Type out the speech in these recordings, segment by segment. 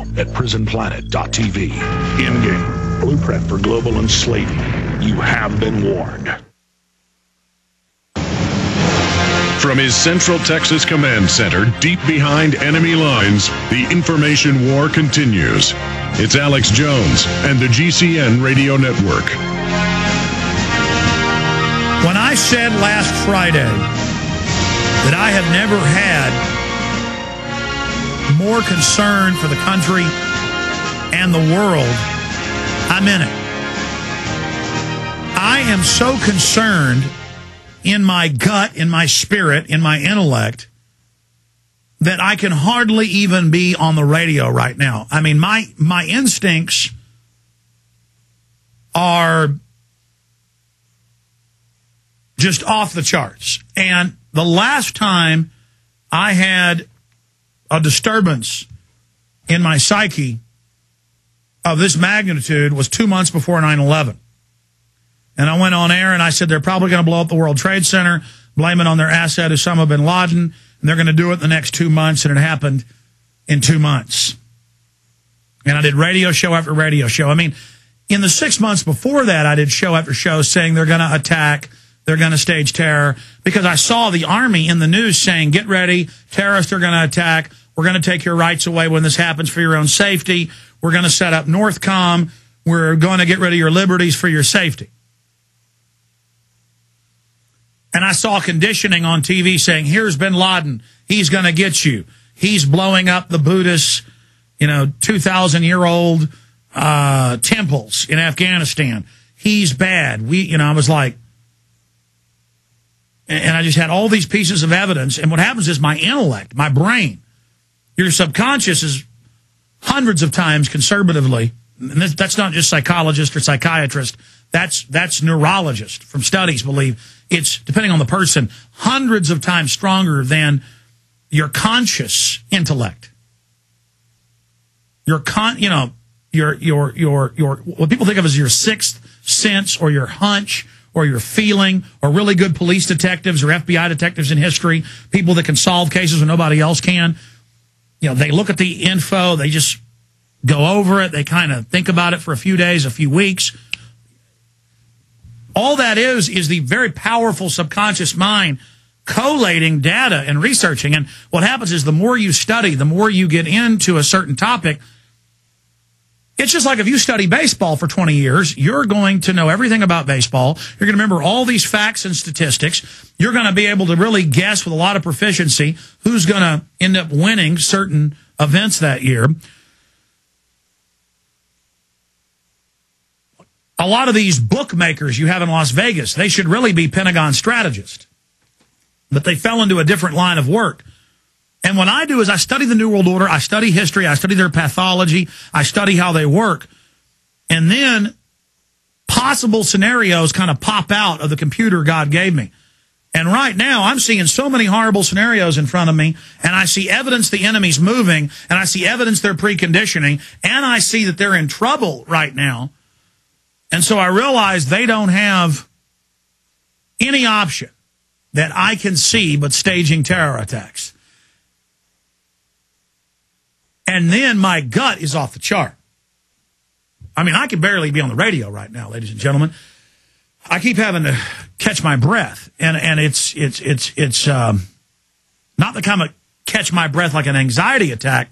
now at prisonplanet.tv. In-game, blueprint for global enslavement. You have been warned. From his Central Texas Command Center, deep behind enemy lines, the information war continues. It's Alex Jones and the GCN Radio Network. When I said last Friday that I have never had more concern for the country and the world, I meant it. I am so concerned in my gut, in my spirit, in my intellect, that I can hardly even be on the radio right now. I mean, my instincts are just off the charts. And the last time I had a disturbance in my psyche of this magnitude was 2 months before 9/11. And I went on air and I said they're probably going to blow up the World Trade Center, blame it on their asset Osama bin Laden, and they're going to do it in the next 2 months, and it happened in 2 months. And I did radio show after radio show. I mean, in the 6 months before that, I did show after show saying they're going to attack, they're going to stage terror, because I saw the Army in the news saying, get ready, terrorists are going to attack, we're going to take your rights away when this happens for your own safety, we're going to set up Northcom, we're going to get rid of your liberties for your safety. And I saw conditioning on TV saying, here's bin Laden. He's going to get you. He's blowing up the Buddhist, 2,000-year-old temples in Afghanistan. He's bad. I was like, and I just had all these pieces of evidence. And what happens is my intellect, my brain, your subconscious is hundreds of times conservatively. And that's not just psychologist or psychiatrist. That's neurologists from studies believe it's, depending on the person, hundreds of times stronger than your conscious intellect. Your what people think of as your sixth sense or your hunch or your feeling, or really good police detectives or FBI detectives in history, people that can solve cases when nobody else can. They look at the info, they just go over it, they kind of think about it for a few days, a few weeks. All that is the very powerful subconscious mind collating data and researching. And what happens is the more you study, the more you get into a certain topic. It's just like if you study baseball for 20 years, you're going to know everything about baseball. You're going to remember all these facts and statistics. You're going to be able to really guess with a lot of proficiency who's going to end up winning certain events that year. A lot of these bookmakers you have in Las Vegas, they should really be Pentagon strategists. But they fell into a different line of work. And what I do is I study the New World Order, I study history, I study their pathology, I study how they work. And then possible scenarios kind of pop out of the computer God gave me. And right now I'm seeing so many horrible scenarios in front of me, and I see evidence the enemy's moving, and I see evidence they're preconditioning, and I see that they're in trouble right now. And so I realize they don't have any option that I can see but staging terror attacks. And then my gut is off the chart. I mean, I can barely be on the radio right now, ladies and gentlemen. I keep having to catch my breath, and it's not the kind of catch my breath like an anxiety attack.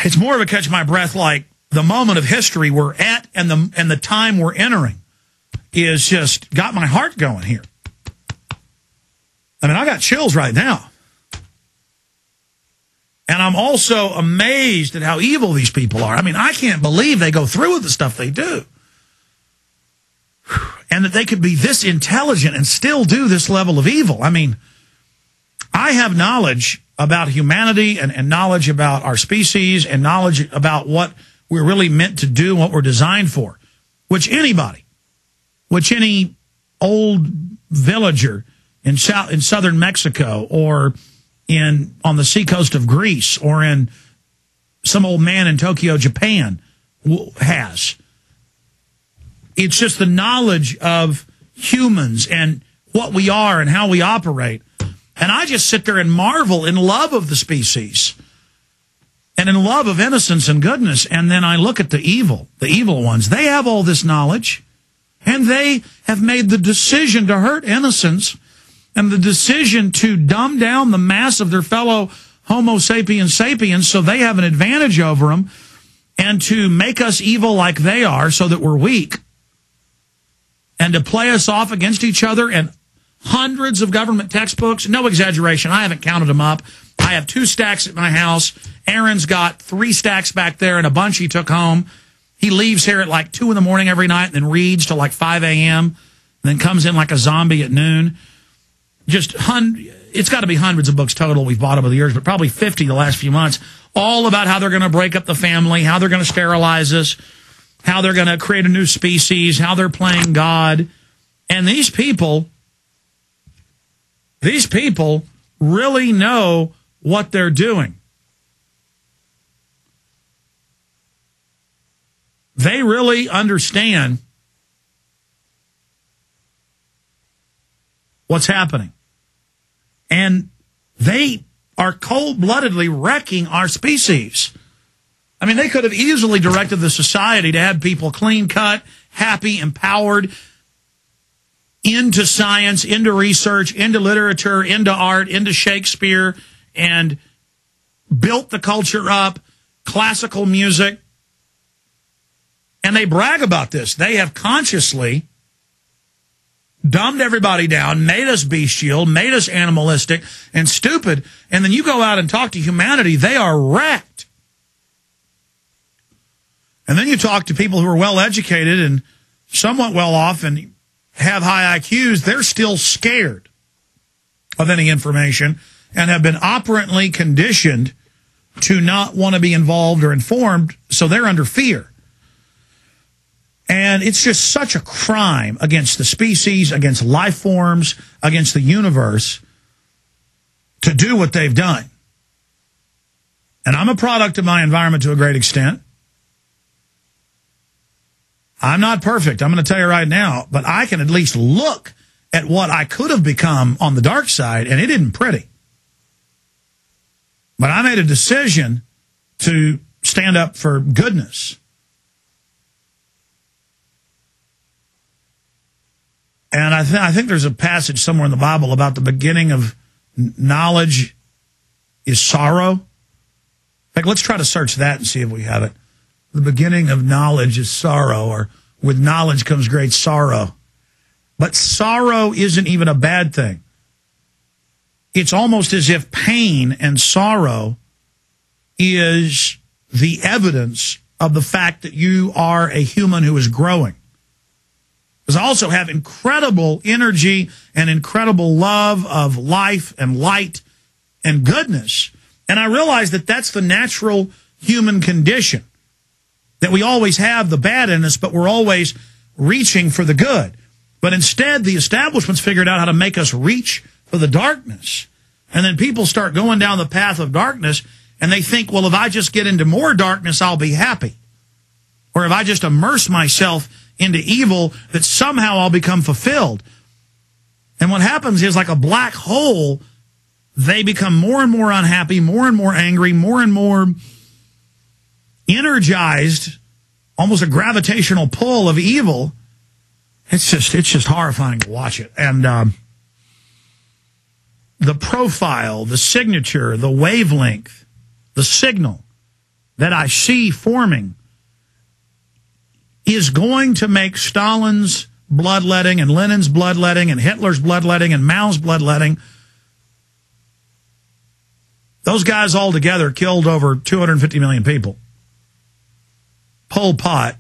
It's more of a catch my breath like the moment of history we're at and the time we're entering is just got my heart going here. I mean, I got chills right now. And I'm also amazed at how evil these people are. I mean, I can't believe they go through with the stuff they do. And that they could be this intelligent and still do this level of evil. I mean, I have knowledge about humanity and knowledge about our species and knowledge about what we're really meant to do and what we're designed for, which any old villager in southern Mexico or on the seacoast of Greece or in some old man in Tokyo, Japan has. It's just the knowledge of humans and what we are and how we operate. And I just sit there and marvel in love of the species and in love of innocence and goodness. And then I look at the evil ones. They have all this knowledge, and they have made the decision to hurt innocence and the decision to dumb down the mass of their fellow Homo sapiens sapiens so they have an advantage over them, and to make us evil like they are so that we're weak, and to play us off against each other. And hundreds of government textbooks, no exaggeration, I haven't counted them up. I have 2 stacks at my house. Aaron's got 3 stacks back there and a bunch he took home. He leaves here at like 2 in the morning every night and then reads till like 5 a.m. and then comes in like a zombie at noon. It's got to be hundreds of books total we've bought over the years, but probably 50 the last few months, all about how they're going to break up the family, how they're going to sterilize us, how they're going to create a new species, how they're playing God. And these people really know what they're doing. They really understand what's happening. And they are cold-bloodedly wrecking our species. I mean, they could have easily directed the society to have people clean-cut, happy, empowered, into science, into research, into literature, into art, into Shakespeare, and built the culture up, classical music. And they brag about this. They have consciously dumbed everybody down, made us bestial, made us animalistic and stupid. And then you go out and talk to humanity, they are wrecked. And then you talk to people who are well-educated and somewhat well-off and have high IQs, they're still scared of any information and have been operantly conditioned to not want to be involved or informed, so they're under fear. And it's just such a crime against the species, against life forms, against the universe to do what they've done. And I'm a product of my environment to a great extent. I'm not perfect, I'm going to tell you right now, but I can at least look at what I could have become on the dark side, and it isn't pretty. But I made a decision to stand up for goodness. And I think there's a passage somewhere in the Bible about the beginning of knowledge is sorrow. In fact, let's try to search that and see if we have it. The beginning of knowledge is sorrow, or with knowledge comes great sorrow. But sorrow isn't even a bad thing. It's almost as if pain and sorrow is the evidence of the fact that you are a human who is growing. Because I also have incredible energy and incredible love of life and light and goodness. And I realize that that's the natural human condition, that we always have the bad in us, but we're always reaching for the good. But instead, the establishment's figured out how to make us reach for the darkness. And then people start going down the path of darkness, and they think, well, if I just get into more darkness, I'll be happy. Or if I just immerse myself into evil, that somehow I'll become fulfilled. And what happens is, like a black hole, they become more and more unhappy, more and more angry, more and more energized, almost a gravitational pull of evil. It's just horrifying to watch it. And the profile, the signature, the wavelength, the signal that I see forming is going to make Stalin's bloodletting and Lenin's bloodletting and Hitler's bloodletting and Mao's bloodletting. Those guys all together killed over 250 million people. Pol Pot.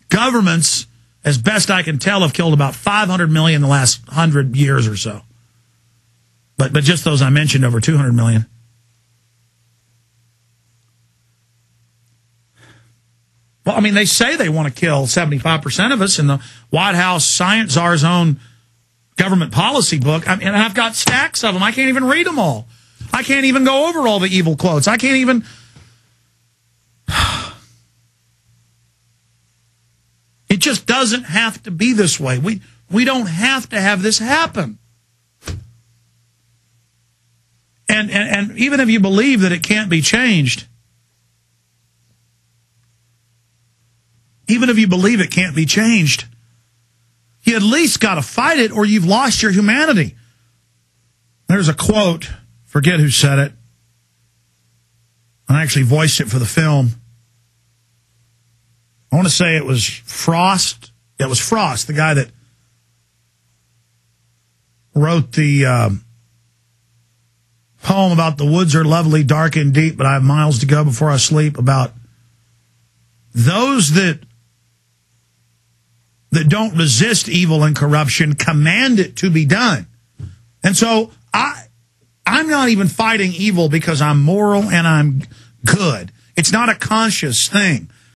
Governments, as best I can tell, have killed about 500 million in the last 100 years or so. But just those I mentioned, over 200 million. Well, I mean, they say they want to kill 75% of us in the White House Science Czar's own government policy book. I mean, I've got stacks of them. I can't even read them all. I can't even go over all the evil quotes. I can't even... It just doesn't have to be this way. We don't have to have this happen. And even if you believe that it can't be changed, even if you believe it can't be changed, you at least got to fight it or you've lost your humanity. There's a quote, forget who said it. I actually voiced it for the film. I want to say it was Frost. It was Frost, the guy that wrote the poem about the woods are lovely, dark and deep, but I have miles to go before I sleep, about those that don't resist evil and corruption command it to be done. And so I'm not even fighting evil because I'm moral and I'm good. It's not a conscious thing.